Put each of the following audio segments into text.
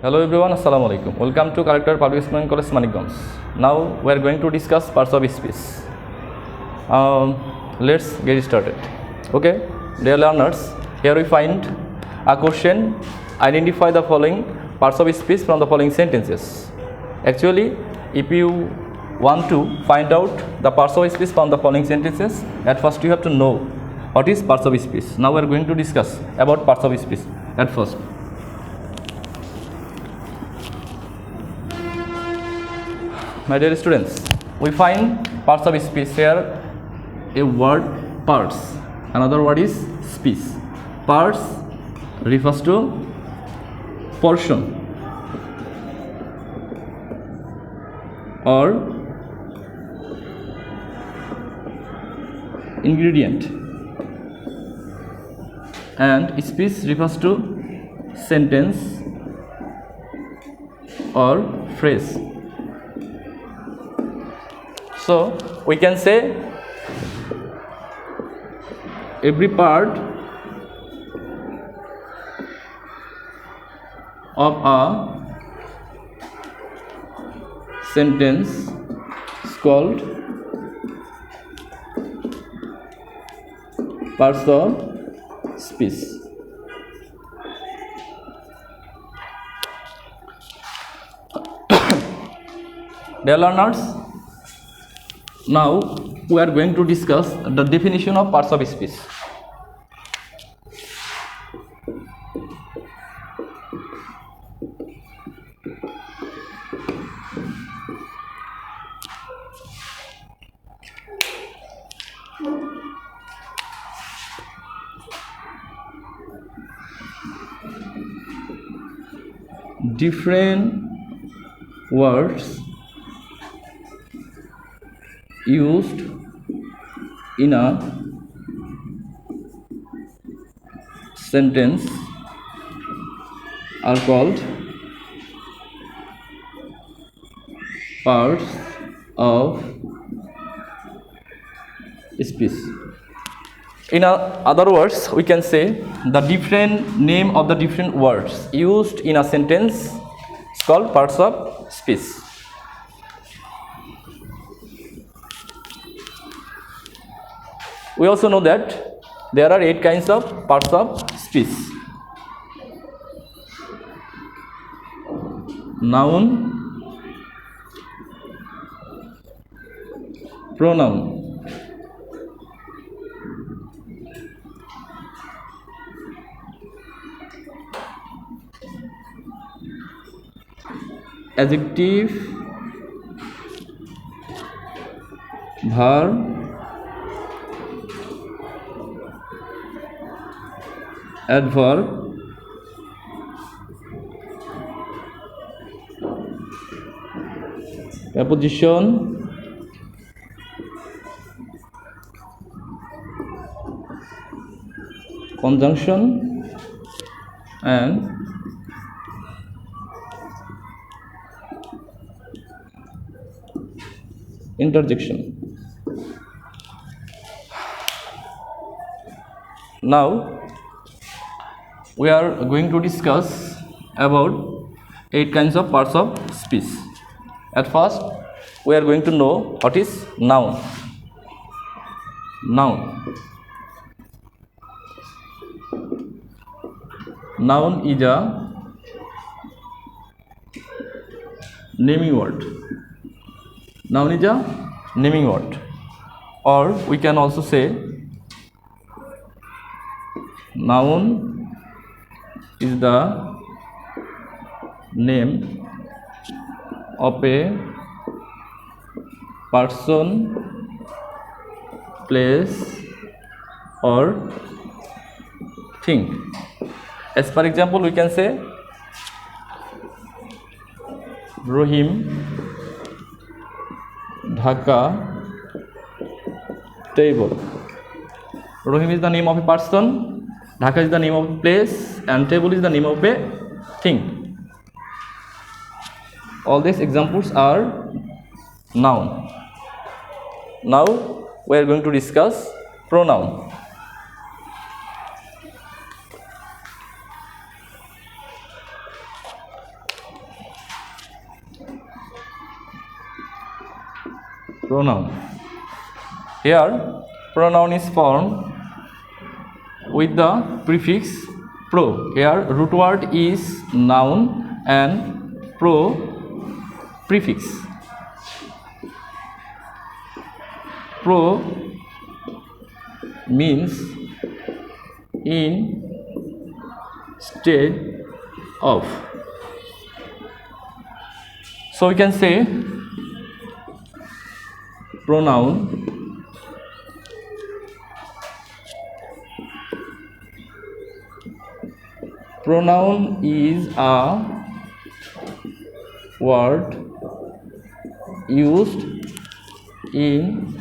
Hello everyone, Assalamu alaikum. Welcome to Character Public Speaking College Manikganj. Now we are going to discuss parts of speech. Let's get started. Okay, dear learners, here we find a question. Identify the following parts of speech from the following sentences. Actually, if you want to find out the parts of speech from the following sentences, at first you have to know what is parts of speech. Now we are going to discuss about parts of speech at first. My dear students, we find parts of speech here. A word parts, another word is speech. Parts refers to portion or ingredient, and speech refers to sentence or phrase. So we can say every part of a sentence is called parts of speech. Dear learners, now we are going to discuss the definition of parts of speech. Different words used in a sentence are called parts of speech. In other words, we can say the different name of the different words used in a sentence is called parts of speech. We also know that there are 8 kinds of parts of speech. Noun, pronoun, adjective, verb, adverb, preposition, conjunction, and interjection. Now we are going to discuss about 8 kinds of parts of speech. At first, we are going to know what is noun. Noun. Noun is a naming word. Noun is a naming word, or we can also say noun is the name of a person, place, or thing. As for example, we can say Rohim, Dhaka, table. Rohim is the name of a person, Dhaka is the name of a place, and table is the name of a thing. All these examples are noun. Now we are going to discuss pronoun. pronoun. Here pronoun is formed with the prefix pro. Here root word is noun and pro prefix. Pro means instead of. So we can say pronoun is a word used instead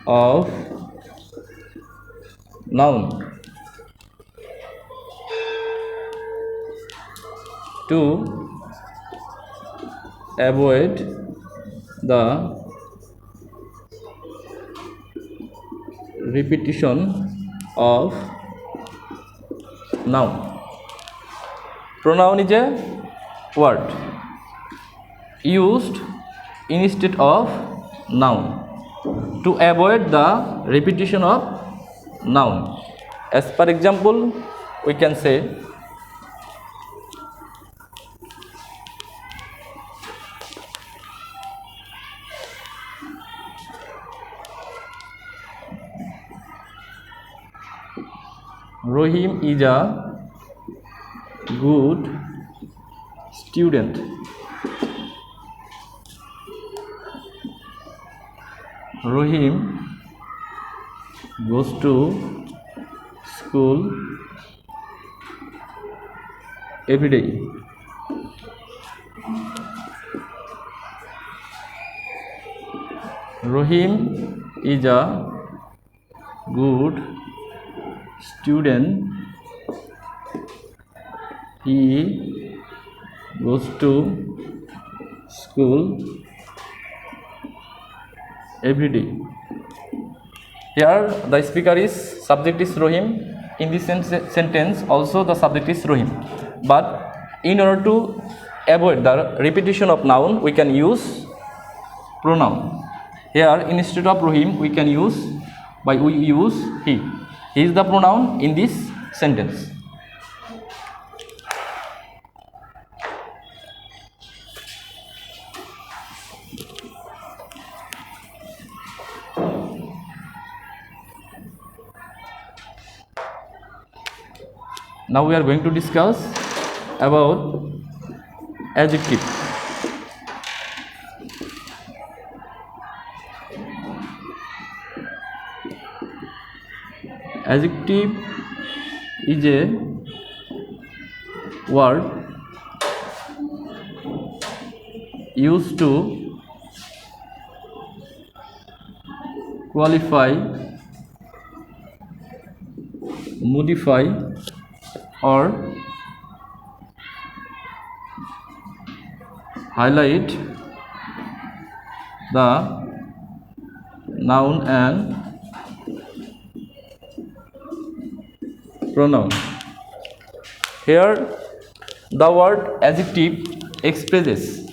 of noun to avoid the repetition of noun. Pronoun is a word used instead of noun to avoid the repetition of noun. As per example, we can say Rohim is a good student. Rohim goes to school every day. Rohim is a good student. He goes to school every day. Here the speaker is, subject is Rohim. In this sentence also the subject is Rohim. But in order to avoid the repetition of noun, we can use pronoun. Here instead of Rohim we can use he. He is the pronoun in this sentence. Now we are going to discuss about adjective. Adjective is a word used to qualify, modify or highlight the noun and pronoun. Here the word adjective expresses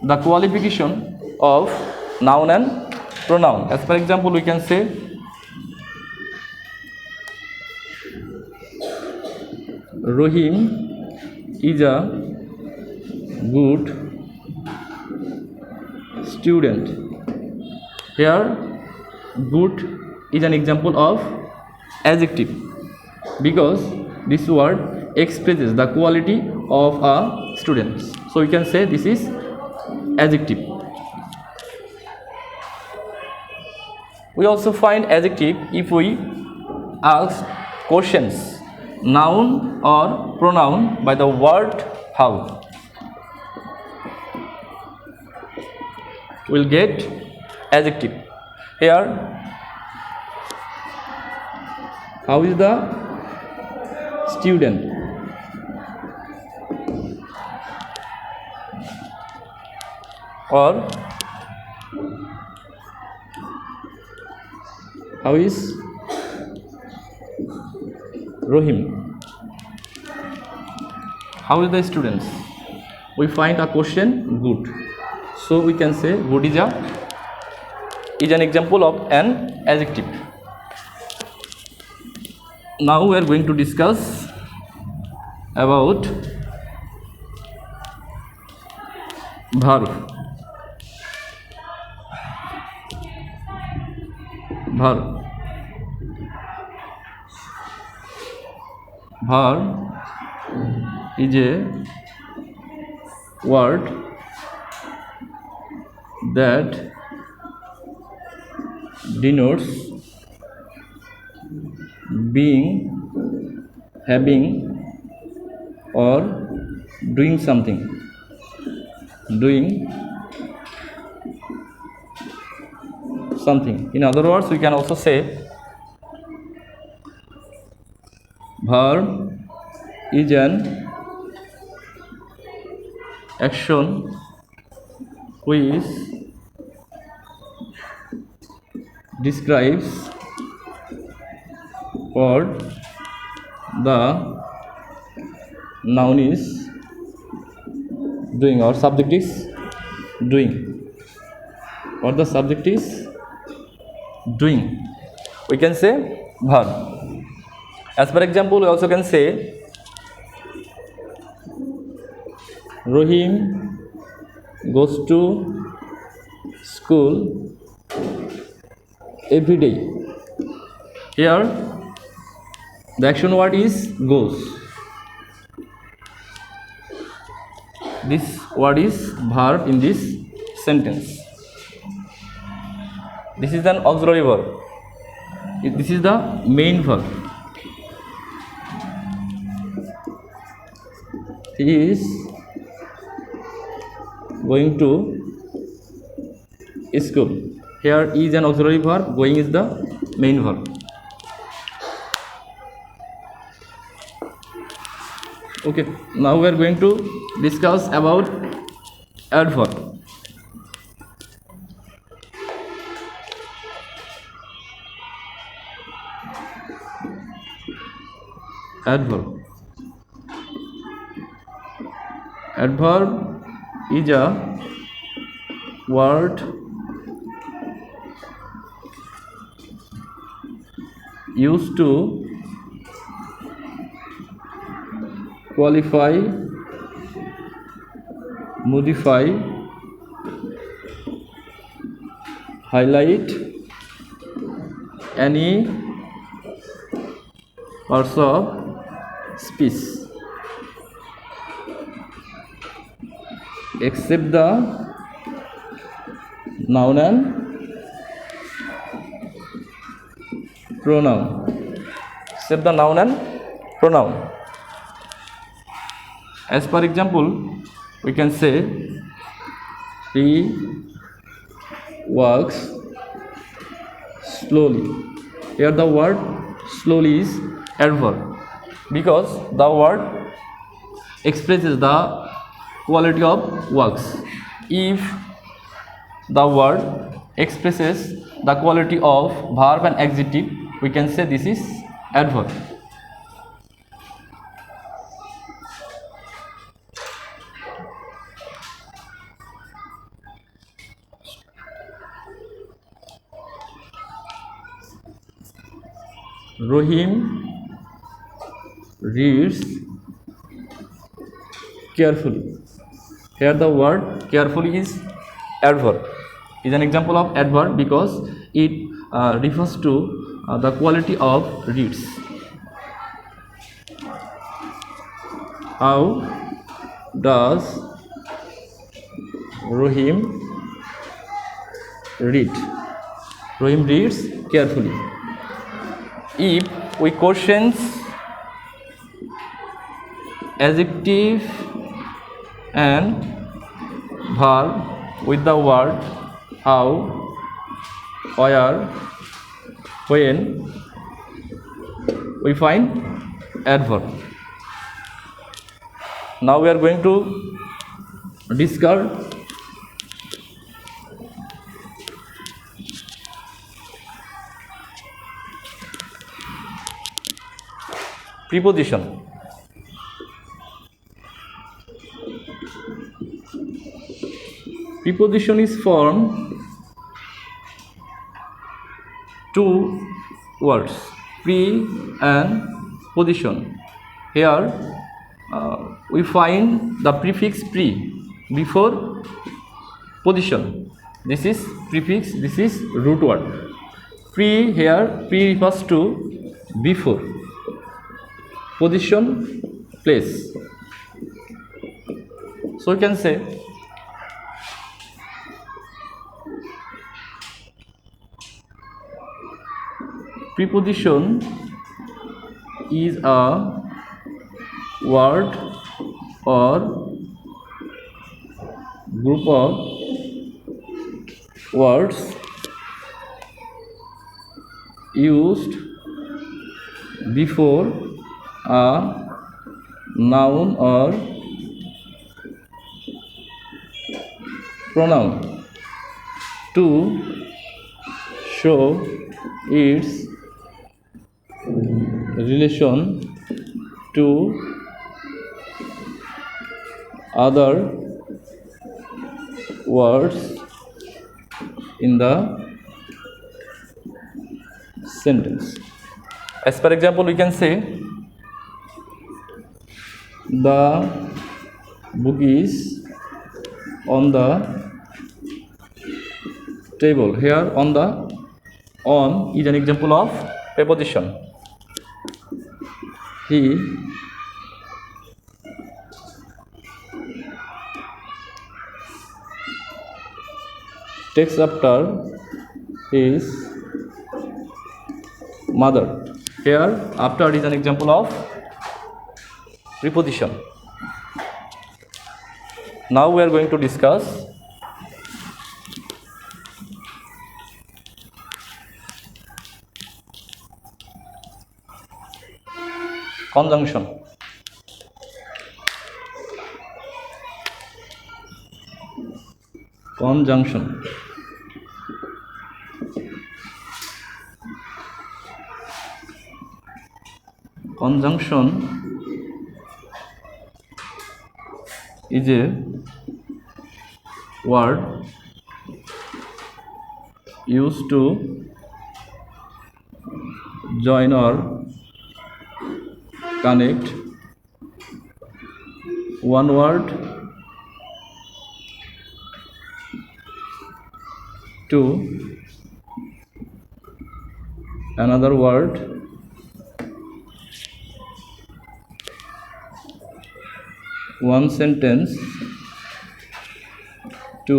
the qualification of noun and pronoun. As for example, we can say Rohim is a good student. Here good is an example of adjective because this word expresses the quality of a student. So we can say this is adjective. We also find adjective if we ask questions, noun or pronoun by the word how. We'll get adjective. Here how is the student? Or how is Rohim? How is the students? We find a question good. So we can say good is an example of an adjective. Now we are going to discuss about verb. Verb is a word that denotes being, having, or doing something. In other words, we can also say verb is an action which describes what the noun is doing or subject is doing. What the subject is doing, we can say verb. As per example, we also can say Rohim goes to school every day. Here the action word is goes. This word is verb in this sentence. This is an auxiliary verb. This is the main verb. He is going to school. Here is an auxiliary verb, going is the main verb. Okay, now we are going to discuss about adverb. Adverb is a word used to qualify, modify, highlight any parts of speech except the noun and pronoun. Except the noun and pronoun. As per example, we can say he walks slowly. Here the word slowly is adverb because the word expresses the quality of walks. If the word expresses the quality of verb and adjective, we can say this is adverb. Rohim reads carefully. Here the word carefully is adverb. Is an example of adverb because it refers to the quality of reads. How does Rohim read? Rohim reads carefully. If we question adjective and verb with the word how, where, when, we find adverb. Now we are going to discuss preposition. Preposition is formed two words, pre and position. Here we find the prefix pre before position. This is prefix, this is root word. Pre, here pre refers to before, position, place. So you can say preposition is a word or group of words used before a noun or pronoun to show its relation to other words in the sentence. As per example, we can say the book is on the table. Here on the on is an example of preposition. He takes after his mother. Here after is an example of preposition. Now we are going to discuss conjunction. Conjunction. Conjunction is a word used to join or connect one word to another word, one sentence to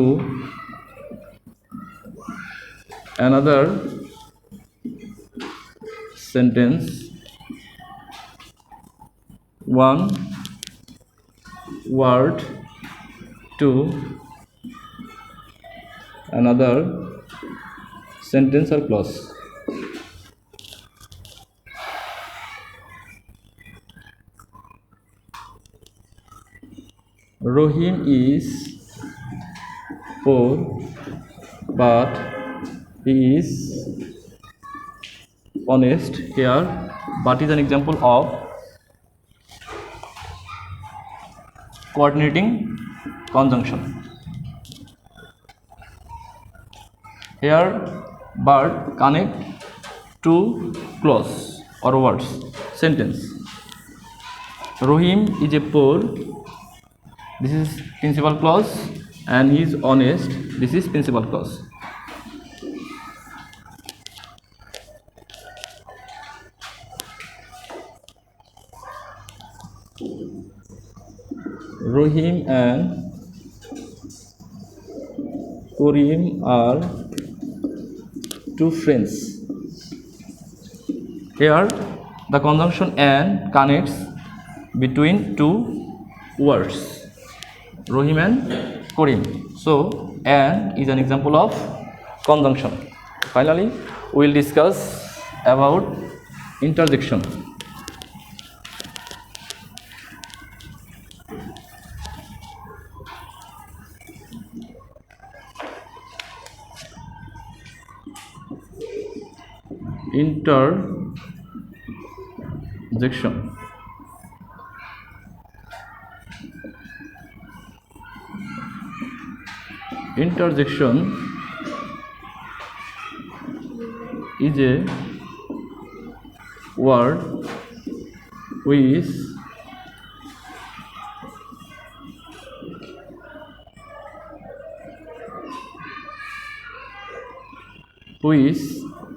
another sentence, one word to another sentence or clause. Rohim is poor, but he is honest. Here, but is an example of coordinating conjunction. Here, but connect two clause or words, sentence. Rohim is a poor. This is principal clause, and he is honest. This is principal clause. Rohim and Karim are two friends. Here, the conjunction and connects between two words. Rohim and Karim. So, and is an example of conjunction. Finally, we will discuss about interjection. Interjection. Interjection is a word which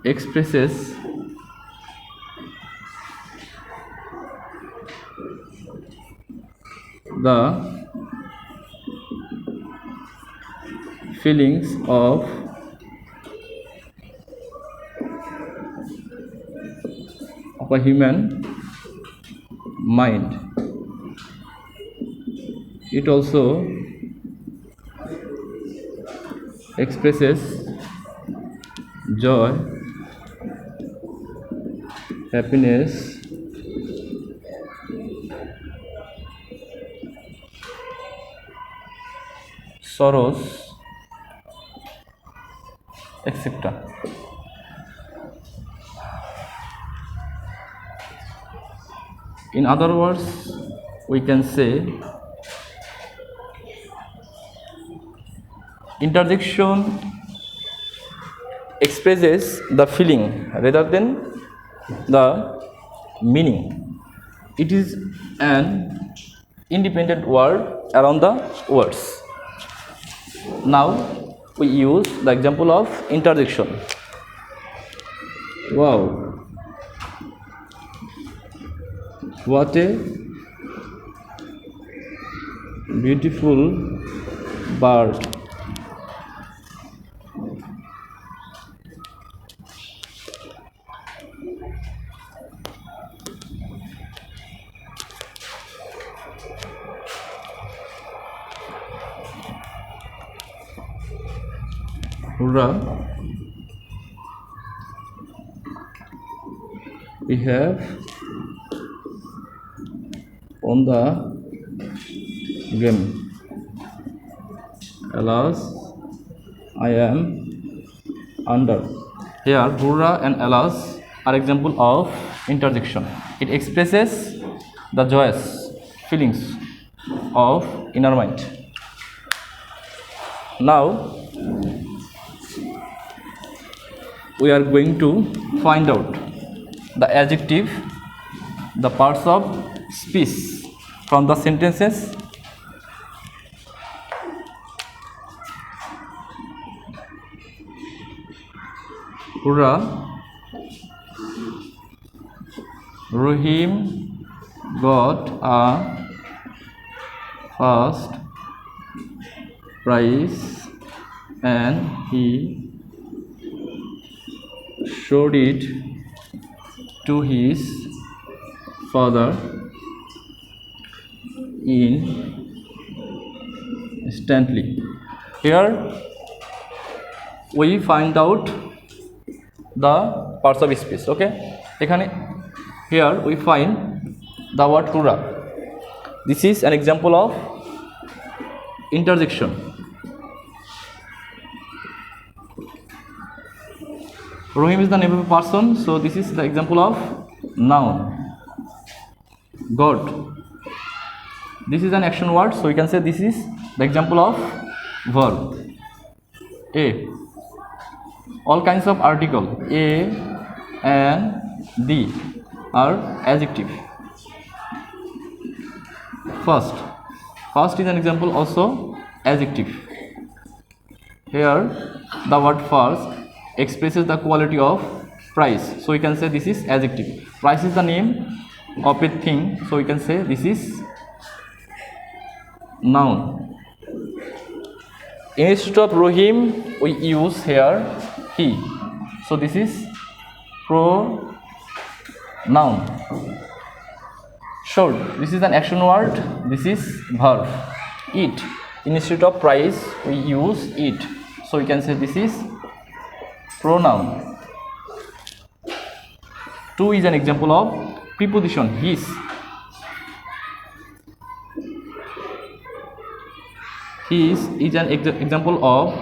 expresses the feelings of a human mind. It also expresses joy, happiness, sorrows, etc. In other words, we can say interjection expresses the feeling rather than the meaning. It is an independent word around the words. Now we use the example of interjection. Wow, what a beautiful bird. Hurrah, we have won the game. Alas, I am under. Here, hurrah and alas are example of interjection. It expresses the joyous feelings of inner mind. Now, we are going to find out the adjective, the parts of speech from the sentences. Hurrah, Rahim got a first prize and he showed it to his father instantly. Here we find out the parts of speech. Okay, here we find the word hurrah. This is an example of interjection. Rahim is the name of a person, so this is the example of noun. God, this is an action word, so we can say this is the example of verb. A, all kinds of article A and D are adjective. First is an example also adjective. Here the word first expresses the quality of price, so we can say this is adjective. Price is the name of a thing, so we can say this is noun. Instead of Rahim we use here he, so this is pronoun. Showed, this is an action word, this is verb. Eat, instead of price we use eat, so we can say this is pronoun. To is an example of preposition his. His is an example of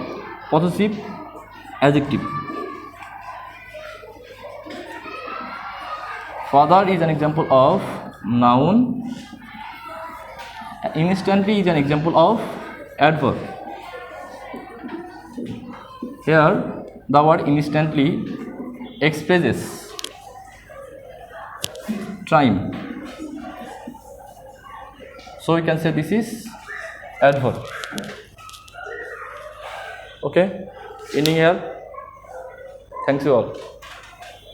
possessive adjective. Father is an example of noun. Instantly is an example of adverb. Here the word instantly expresses time. So we can say this is adverb. Okay, ending here. Thanks you all.